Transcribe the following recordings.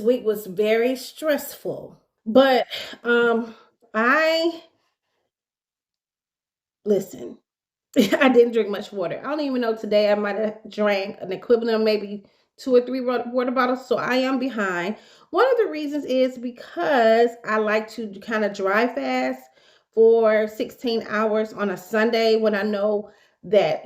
week was very stressful. But I listen. I didn't drink much water. I don't even know today I might have drank an equivalent of maybe two or three water bottles. So I am behind. One of the reasons is because I like to kind of dry fast for 16 hours on a Sunday when I know that,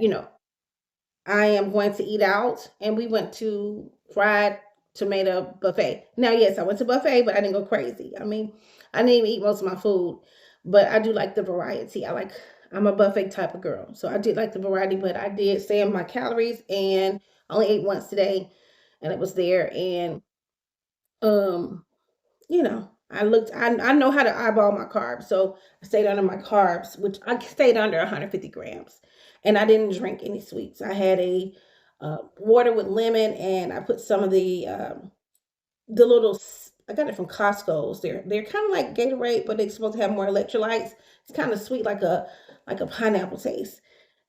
I am going to eat out. And we went to fried tomato buffet. Now, yes, I went to buffet, but I didn't go crazy. I mean, I didn't even eat most of my food, but I do like the variety. I'm a buffet type of girl. So I did like the variety, but I did save my calories and I only ate once today and it was there. And um I know how to eyeball my carbs. So I stayed under my carbs, which I stayed under 150 grams. And I didn't drink any sweets. I had a water with lemon, and I put some of the little, I got it from Costco's. They're kind of like Gatorade, but they're supposed to have more electrolytes. It's kind of sweet, like a pineapple taste.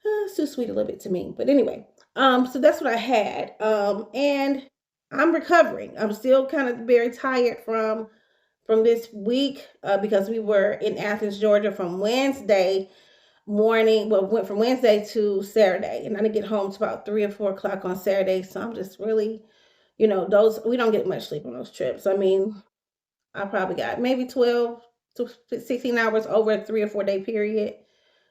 It's too sweet a little bit to me. But anyway, so that's what I had. And I'm recovering. I'm still kind of very tired from this week because we were in Athens, Georgia from Wednesday morning. Well, went from Wednesday to Saturday, and I didn't get home to about 3 or 4 o'clock on Saturday. So I'm just really, those we don't get much sleep on those trips. I mean, I probably got maybe 12 to 16 hours over a 3 or 4 day period.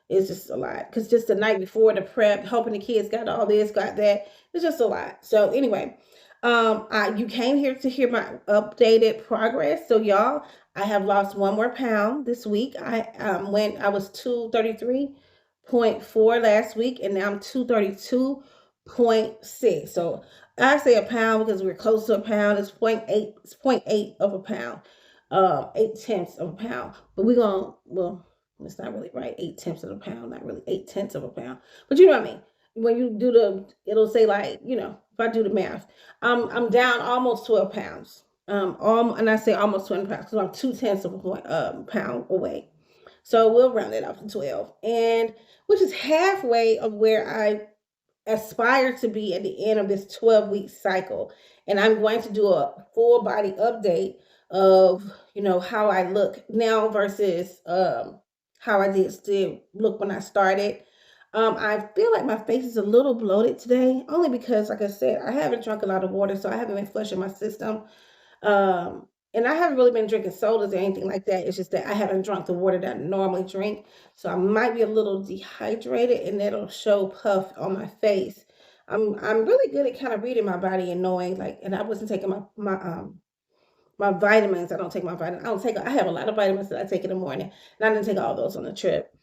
It's just a lot because just the night before the prep, hoping the kids got all this, got that. It's just a lot. So anyway, you came here to hear my updated progress. So y'all, I have lost 1 more pound this week. I was 233.4 last week, and now I'm 232.6. So I say a pound because we're close to a pound. It's point eight. It's point eight of a pound. 8 tenths of a pound. But we're gonna well. It's not really right. 8 tenths of a pound, not really 8 tenths of a pound. But you know what I mean. When you do it'll say like, if I do the math, I'm down almost 12 pounds. And I say almost 20 pounds because I'm 2 tenths of a pound away. So we'll round it off to 12, and which is halfway of where I aspire to be at the end of this 12-week cycle. And I'm going to do a full body update of, how I look now versus how I did still look when I started. I feel like my face is a little bloated today, only because, like I said, I haven't drunk a lot of water, so I haven't been flushing my system. And I haven't really been drinking sodas or anything like that. It's just that I haven't drunk the water that I normally drink. So I might be a little dehydrated, and that'll show puff on my face. I'm really good at kind of reading my body and knowing, like, and I wasn't taking my vitamins. I don't take my vitamins. I have a lot of vitamins that I take in the morning, and I didn't take all those on the trip.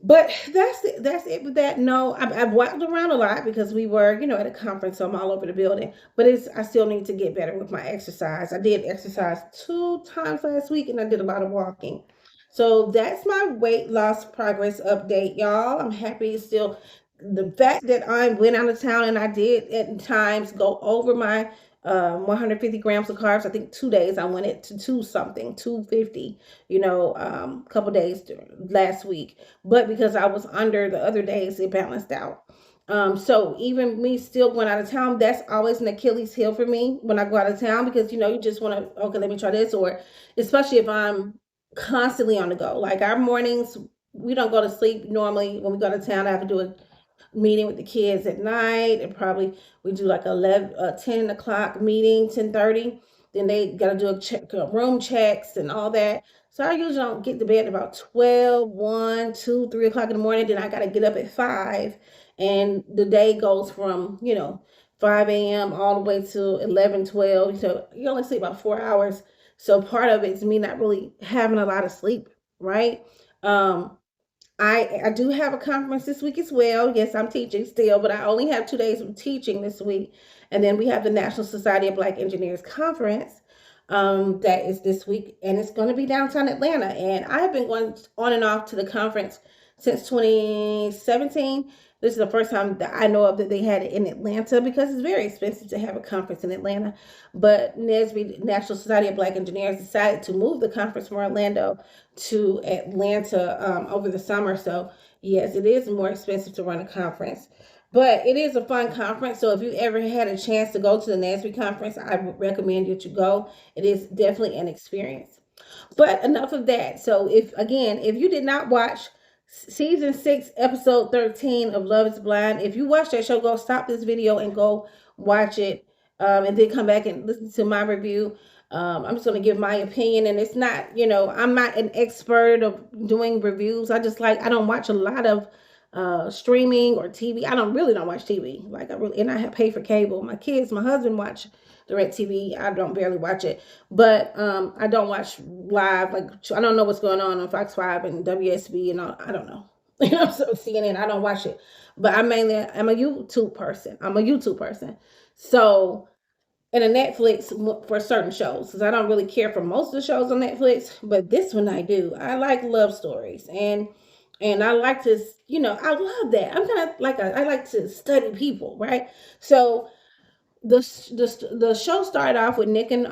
But that's it with that. No, I've walked around a lot because we were, at a conference, so I'm all over the building. But I still need to get better with my exercise. I did exercise 2 times last week, and I did a lot of walking. So that's my weight loss progress update, y'all. I'm happy still. The fact that I went out of town and I did at times go over my 150 grams of carbs. I think 2 days I went it to two something, 250. A couple days last week, but because I was under the other days, it balanced out. So even me still going out of town, that's always an Achilles heel for me when I go out of town because you just want to, okay, let me try this, or especially if I'm constantly on the go. Like our mornings, we don't go to sleep normally when we go to town. I have to do a meeting with the kids at night, and probably we do like 10 o'clock meeting, 10:30. Then they got to do room checks and all that. So I usually don't get to bed about 12, 1, 2, 3 o'clock in the morning. Then I got to get up at 5. And the day goes from, 5 a.m. all the way to 11, 12. So you only sleep about 4 hours. So part of it's me not really having a lot of sleep, right? Um, I do have a conference this week as well. Yes, I'm teaching still, but I only have 2 days of teaching this week. And then we have the National Society of Black Engineers Conference that is this week, and it's going to be downtown Atlanta. And I have been going on and off to the conference since 2017. This is the first time that I know of that they had it in Atlanta because it's very expensive to have a conference in Atlanta. But NSBE, National Society of Black Engineers, decided to move the conference from Orlando to Atlanta over the summer. So yes, it is more expensive to run a conference. But it is a fun conference. So if you ever had a chance to go to the NASB conference, I would recommend that you go. It is definitely an experience. But enough of that. So if you did not watch season 6, episode 13 of Love is Blind, if you watch that show, go stop this video and go watch it, and then come back and listen to my review. I'm just going to give my opinion, and it's not, I'm not an expert of doing reviews. I don't watch a lot of streaming or TV. I don't watch TV. And I have paid for cable. My kids, my husband watch direct TV. I don't barely watch it, but I don't watch live. Like, I don't know what's going on Fox 5 and WSB and all. I don't know. So CNN, I don't watch it. But I'm a YouTube person. So, and a Netflix for certain shows, because I don't really care for most of the shows on Netflix, but this one I do. I like love stories, and I like to, I love that. I'm kind of like I like to study people, right? So the show started off with Nick and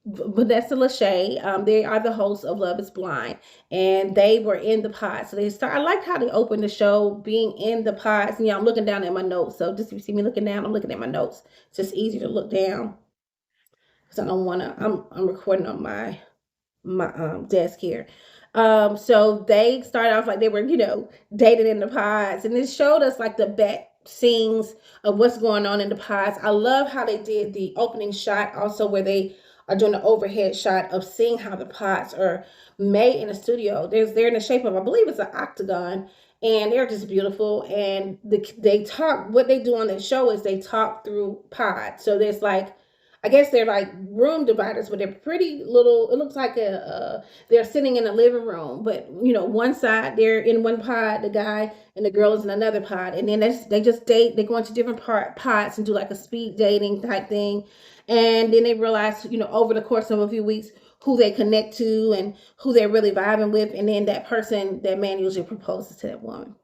Vanessa Lachey. They are the hosts of Love Is Blind, and they were in the pod. So I like how they opened the show being in the pods. And I'm looking down at my notes. So just if you see me looking down, I'm looking at my notes. It's just easy to look down because I don't want to. I'm recording on my desk here. So they started off like they were, dating in the pods, and it showed us like the back scenes of what's going on in the pods. I love how they did the opening shot, also where they are doing the overhead shot of seeing how the pods are made in the studio. They're in the shape of, I believe it's an octagon, and they're just beautiful. And they talk. What they do on the show is they talk through pods. So there's like, I guess they're like room dividers, but they're pretty little. It looks like they're sitting in a living room, but one side they're in one pod, the guy and the girl is in another pod, and then they just date. They go into different pods and do like a speed dating type thing, and then they realize, over the course of a few weeks, who they connect to and who they're really vibing with, and then that man usually proposes to that woman.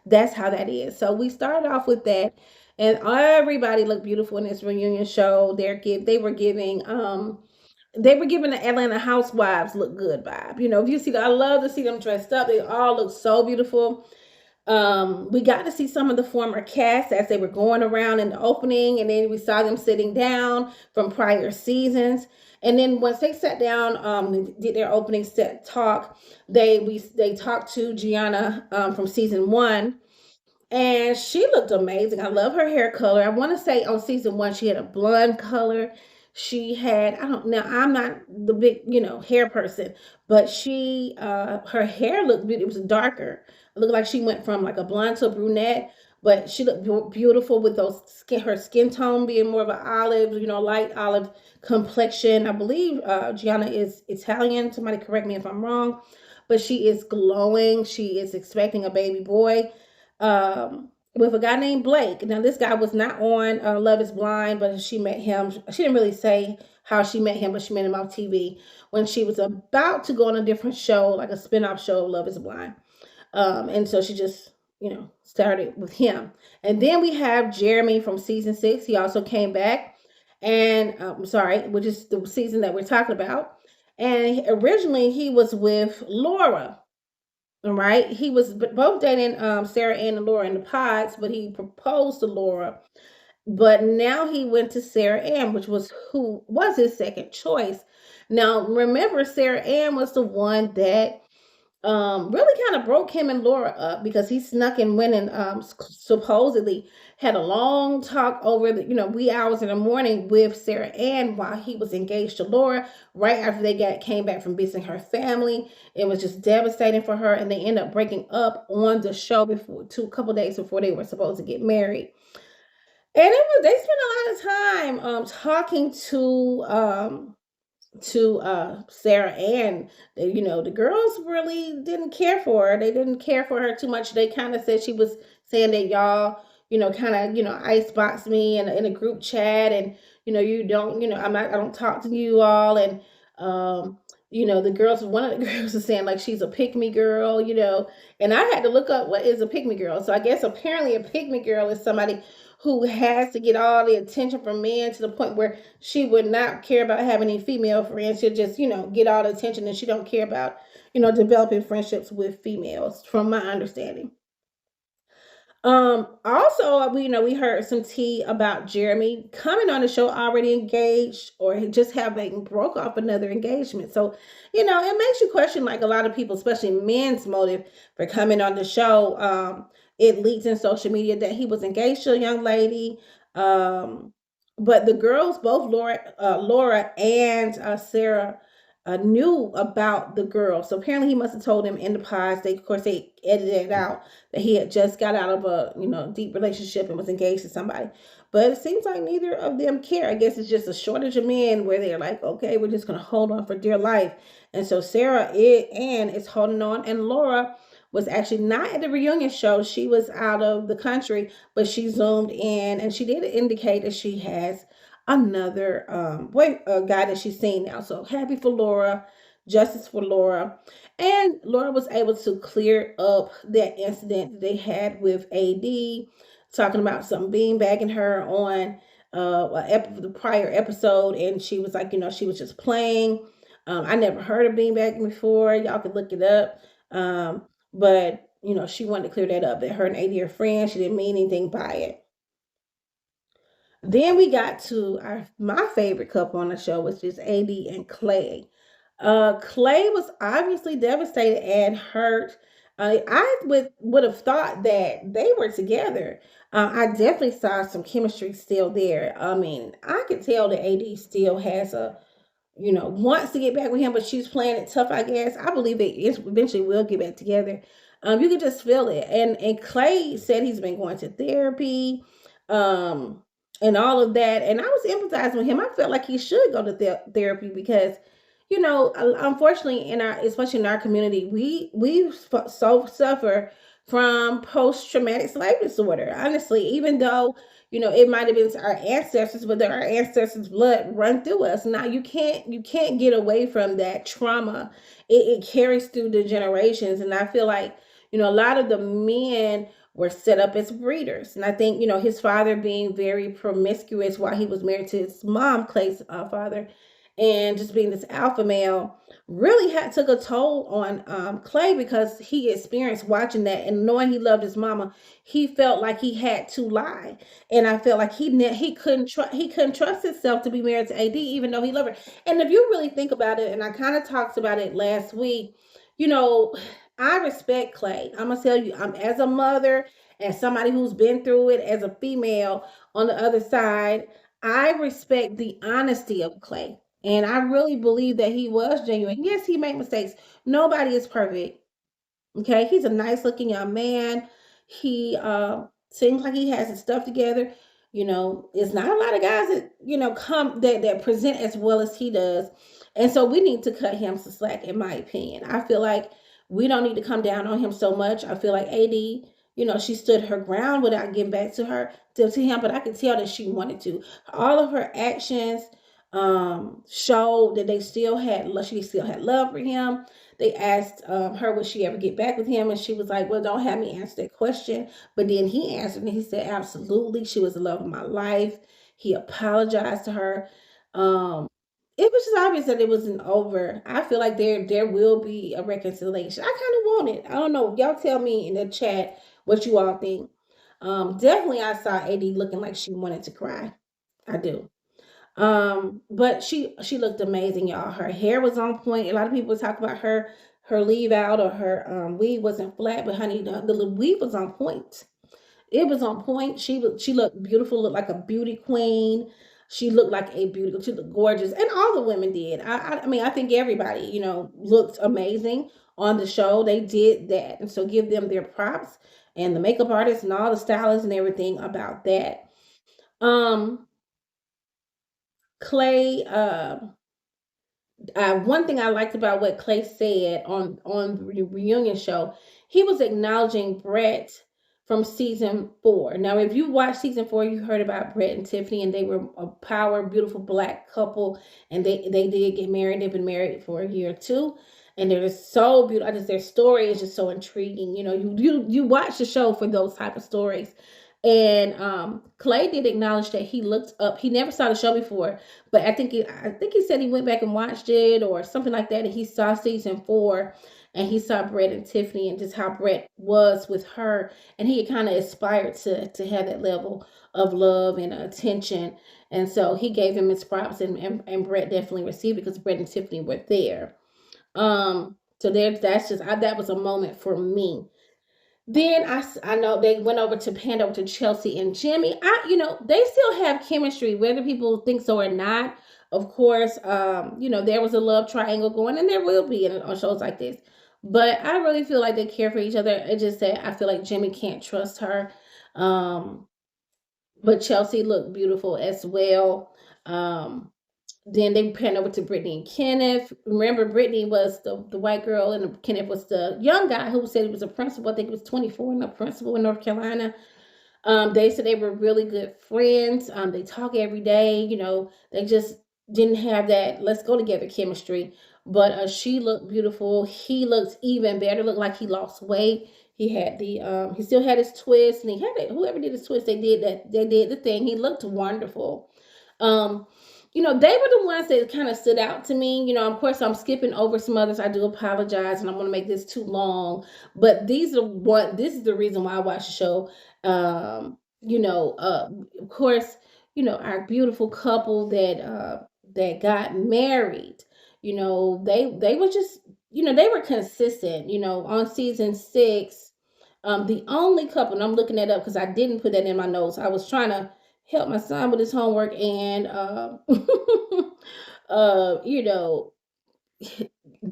That's how that is. So we started off with that, and everybody looked beautiful in this reunion show. They were giving the Atlanta Housewives look good vibe. If you see, I love to see them dressed up. They all look so beautiful. We got to see some of the former cast as they were going around in the opening, and then we saw them sitting down from prior seasons. And then once they sat down, did their opening set talk, they talked to Gianna from season 1, and she looked amazing. I love her hair color. I want to say on season 1 she had a blonde color. She had, I don't know, I'm not the big, hair person, but her hair looked beautiful. It was darker. It looked like she went from like a blonde to a brunette, but she looked beautiful with her skin tone being more of an olive, light olive complexion. I believe Gianna is Italian. Somebody correct me if I'm wrong, but she is glowing. She is expecting a baby boy, with a guy named Blake. Now, this guy was not on Love Is Blind, but she met him. She didn't really say how she met him, but she met him on TV when she was about to go on a different show, like a spinoff show of Love Is Blind. And so she just, started with him. And then we have Jeremy from season 6. He also came back, and sorry, which is the season that we're talking about. And originally he was with Laura. All right. He was both dating Sarah Ann and Laura in the pods, but he proposed to Laura. But now he went to Sarah Ann, which was who was his second choice. Now, remember, Sarah Ann was the one that really kind of broke him and Laura up, because he snuck and went and supposedly had a long talk over the wee hours in the morning with Sarah Ann while he was engaged to Laura. Right after they came back from visiting her family, it was just devastating for her, and they ended up breaking up on the show before a couple days before they were supposed to get married. And they spent a lot of time talking to Sarah Ann. The girls really didn't care for her. They didn't care for her too much. They kind of said she was saying that y'all, kind of, icebox me in a group chat, and you don't, I don't talk to you all, and one of the girls was saying like she's a pick me girl, and I had to look up what is a pick me girl. So I guess apparently a pick me girl is somebody who has to get all the attention from men to the point where she would not care about having any female friends. She'll just, get all the attention, and she don't care about, developing friendships with females, from my understanding. Also, we heard some tea about Jeremy coming on the show already engaged or just having broke off another engagement. So, it makes you question like a lot of people, especially men's motive for coming on the show. It leaks in social media that he was engaged to a young lady. But the girls, both Laura and Sarah, knew about the girl. So apparently he must have told them in the past. Of course, they edited it out that he had just got out of a deep relationship and was engaged to somebody. But it seems like neither of them care. I guess it's just a shortage of men where they're like, okay, we're just gonna hold on for dear life. And so Ann is holding on, and Laura was actually not at the reunion show. She was out of the country, but she zoomed in and she did indicate that she has another guy that she's seen now. So happy for Laura, justice for Laura. And Laura was able to clear up that incident that they had with AD, talking about some beanbagging her on the prior episode. And she was like, she was just playing. I never heard of beanbagging before. Y'all could look it up. But, she wanted to clear that up, that her and AD are friends. She didn't mean anything by it. Then we got to my favorite couple on the show, which is AD and Clay. Clay was obviously devastated and hurt. I would have thought that they were together. I definitely saw some chemistry still there. I mean, I could tell that AD still has wants to get back with him, but she's playing it tough, I guess. I believe they eventually will get back together. You can just feel it. And Clay said he's been going to therapy, um, and all of that. And I was empathizing with him. I felt like he should go to therapy because, unfortunately, especially in our community, we so suffer from post traumatic slave disorder. Honestly, even though it might have been our ancestors, but our ancestors' blood run through us. Now you can't get away from that trauma. It carries through the generations, and I feel like a lot of the men were set up as breeders, and I think his father being very promiscuous while he was married to his mom, Clay's father, and just being this alpha male really had took a toll on Clay because he experienced watching that and knowing he loved his mama. He felt like he had to lie, and I felt like he couldn't trust himself to be married to AD, even though he loved her. And if you really think about it, and I kind of talked about it last week, you know, I respect Clay. I'm gonna tell you, I'm as a mother and somebody who's been through it as a female on the other side. I respect the honesty of Clay. And I really believe that he was genuine. Yes, he made mistakes. Nobody is perfect. Okay, he's a nice looking young man. He seems like he has his stuff together. It's not a lot of guys that come that present as well as he does, and so we need to cut him some slack, in my opinion. I feel like we don't need to come down on him so much. I feel like AD, she stood her ground without getting back to him, but I could tell that she wanted to. All of her actions showed that she still had love for him. They asked her would she ever get back with him, and she was like, well, don't have me answer that question. But then he answered, and he said, absolutely, she was the love of my life. He apologized to her. It was just obvious that it wasn't over. I feel like there will be a reconciliation. I kind of want it. I don't know. Y'all tell me in the chat what you all think. Definitely I saw AD looking like she wanted to cry. I do. But she looked amazing, y'all. Her hair was on point. A lot of people talk about her leave out or her weave wasn't flat, but honey, the weave was on point. It was on point. She looked beautiful, looked like a beauty queen. She looked like a beautiful. She looked gorgeous, and all the women did. I mean, I think everybody looked amazing on the show. They did that, and so give them their props and the makeup artists and all the stylists and everything about that. Um, Clay. One thing I liked about what Clay said on the reunion show, he was acknowledging Brett from season 4. Now, if you watched season 4, you heard about Brett and Tiffany, and they were a power, beautiful black couple, and they did get married. They've been married for a year or two, and they're just so beautiful. Their story is just so intriguing. You watch the show for those type of stories. And Clay did acknowledge that he looked up. He never saw the show before, but I think he said he went back and watched it or something like that, and he saw season 4, and he saw Brett and Tiffany and just how Brett was with her, and he kind of aspired to have that level of love and attention, and so he gave him his props, and Brett definitely received it because Brett and Tiffany were there. So that's just that was a moment for me. Then I know they went over to hand over to Chelsea and Jimmy. They still have chemistry, whether people think so or not. Of course, there was a love triangle going, and there will be on shows like this. But I really feel like they care for each other. It's just that I feel like Jimmy can't trust her. Um, but Chelsea looked beautiful as well. Um, then they panned over to Brittany and Kenneth. Remember, Brittany was the white girl, and Kenneth was the young guy who said he was a principal. I think he was 24 and a principal in North Carolina. They said they were really good friends. They talk every day. They just didn't have that let's go together chemistry. But she looked beautiful. He looked even better. Looked like he lost weight. He had he still had his twist, and he had it. Whoever did his twist, they did that. They did the thing. He looked wonderful. Um, they were the ones that kind of stood out to me. Of course, I'm skipping over some others. I do apologize, and I want to make this too long. But this is the reason why I watch the show. Of course, our beautiful couple that got married. They were just, they were consistent. On season 6, the only couple, and I'm looking that up because I didn't put that in my notes. I was trying to help my son with his homework and you know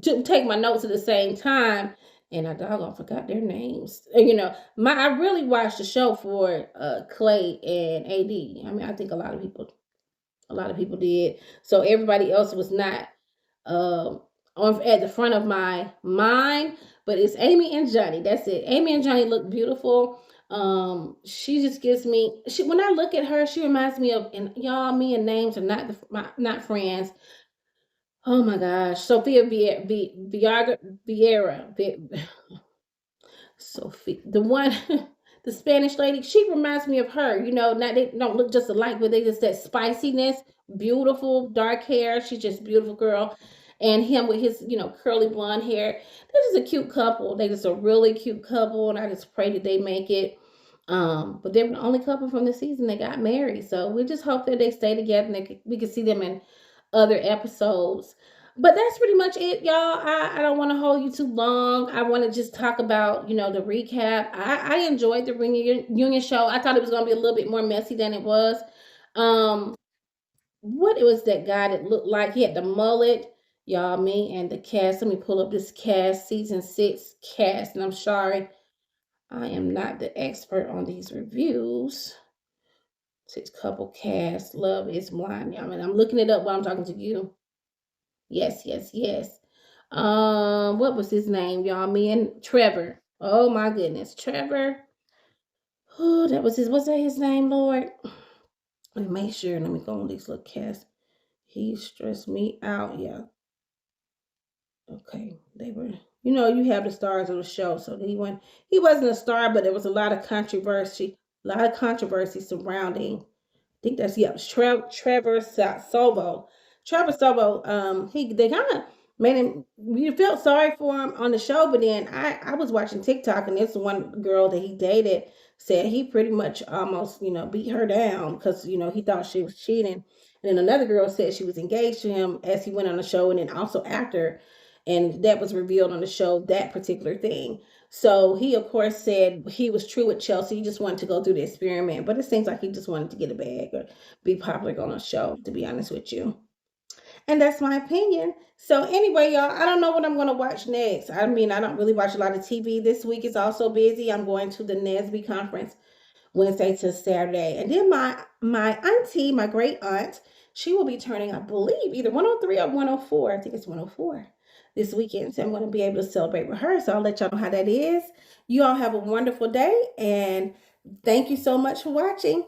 to take my notes at the same time, and I doggone forgot their names. I really watched the show for Clay and AD. I mean, I think a lot of people did. So everybody else was not um on at the front of my mind, but it's Amy and Johnny. That's it. Amy and Johnny look beautiful. She just gives me when I look at her, she reminds me of, and y'all, me and names are not friends. Oh my gosh, Sophia Vieira, Sophie, the one, the Spanish lady. She reminds me of her. Not they don't look just alike, but they just that spiciness. Beautiful dark hair. She's just a beautiful girl, and him with his curly blonde hair. They're just a cute couple. They just a really cute couple, and I just pray that they make it. But they were the only couple from the season that got married. So we just hope that they stay together and we can see them in other episodes. But that's pretty much it, y'all. I don't want to hold you too long. I want to just talk about, the recap. I enjoyed the reunion show. I thought it was going to be a little bit more messy than it was. Um, what it was that guy that looked like he had the mullet, y'all, me and the cast. Let me pull up this cast, season 6 cast. And I'm sorry, I am not the expert on these reviews. 6 couple cast, Love is Blind. I mean, I'm looking it up while I'm talking to you. Yes, yes, yes. What was his name, y'all? Me and Trevor. Oh my goodness, Trevor. Oh, that was his. Was that his name, Lord? Let me make sure. Let me go on these little casts. He stressed me out. Yeah. Okay. They were. You have the stars of the show, so He wasn't a star, but there was a lot of controversy. A lot of controversy surrounding. I think that's Trevor Sobo. Trevor Sobo. They kind of made him. You felt sorry for him on the show, but then I was watching TikTok, and this one girl that he dated said he pretty much almost beat her down because he thought she was cheating, and then another girl said she was engaged to him as he went on the show, and then also after, and that was revealed on the show, that particular thing. So he, of course, said he was true with Chelsea. He just wanted to go through the experiment, but it seems like he just wanted to get a bag or be popular on a show, to be honest with you. And that's my opinion. So anyway, y'all, I don't know what I'm going to watch next. I mean, I don't really watch a lot of TV. This week is also busy. I'm going to the NSBE conference Wednesday to Saturday. And then my auntie, my great aunt, she will be turning, I believe, either 103 or 104. I think it's 104 this weekend. So I'm going to be able to celebrate with her. So I'll let y'all know how that is. You all have a wonderful day. And thank you so much for watching.